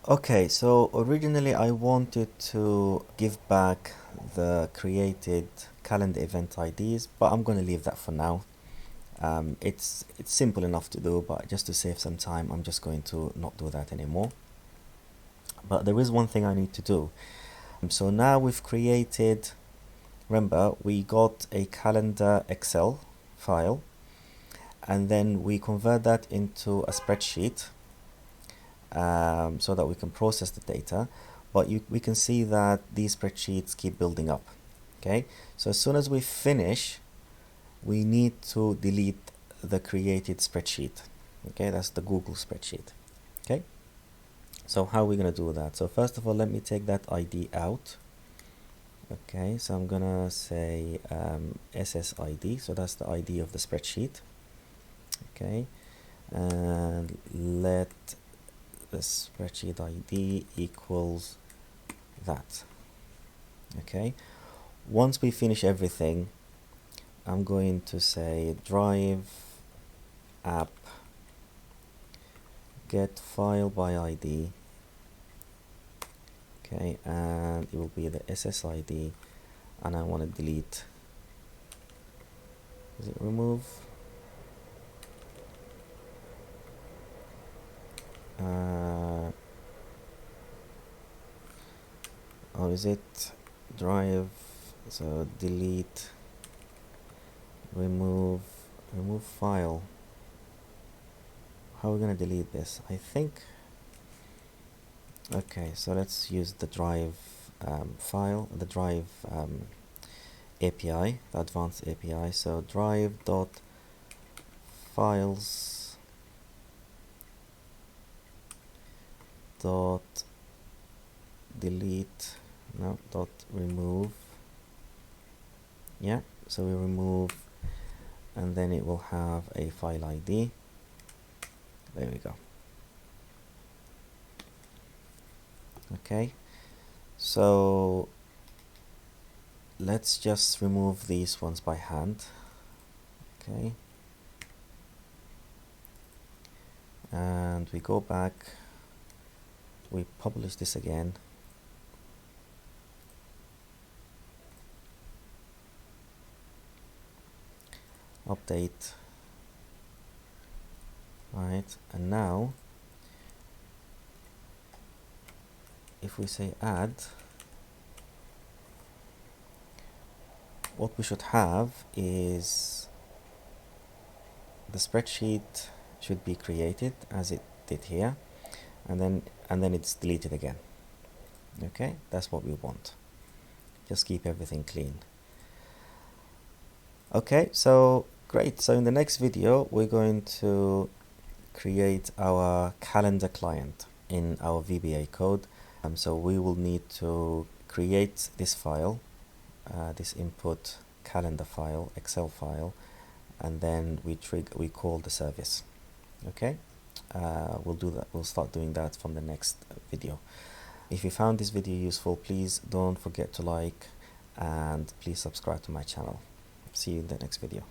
Okay, so originally I wanted to give back the created calendar event IDs, but I'm going to leave that for now. It's simple enough to do, but just to save some time, I'm just going to not do that anymore. But there is one thing I need to do. So now we've created, remember, we got a calendar Excel file, and then we convert that into a spreadsheet so that we can process the data. But we can see that these spreadsheets keep building up. Okay, so as soon as we finish, we need to delete the created spreadsheet. Okay, that's the Google spreadsheet. Okay, so how are we going to do that? So first of all, let me take that ID out. Okay, so I'm gonna say SSID, so that's the ID of the spreadsheet. Okay, and let the spreadsheet ID equals that. Okay, once we finish everything, I'm going to say drive app get file by ID. Okay, and it will be the SSID, and I want to delete. Is it remove? Or is it drive? So delete, remove file. How are we going to delete this? I think. Okay, so let's use the drive file, the drive API, the advanced API. So drive dot files dot delete, no, dot remove. Yeah, so we remove, and then it will have a file ID. There we go. Okay, so let's just remove these ones by hand. Okay, and we go back, we publish this again. Update. Right, and now if we say add, what we should have is the spreadsheet should be created as it did here, and then it's deleted again. Okay, that's what we want. Just keep everything clean. Okay, so great. So in the next video, we're going to create our calendar client in our VBA code. So we will need to create this file, this input calendar file, Excel file, and then we call the service. Okay, we'll do that. We'll start doing that from the next video. If you found this video useful, please don't forget to like and please subscribe to my channel. See you in the next video.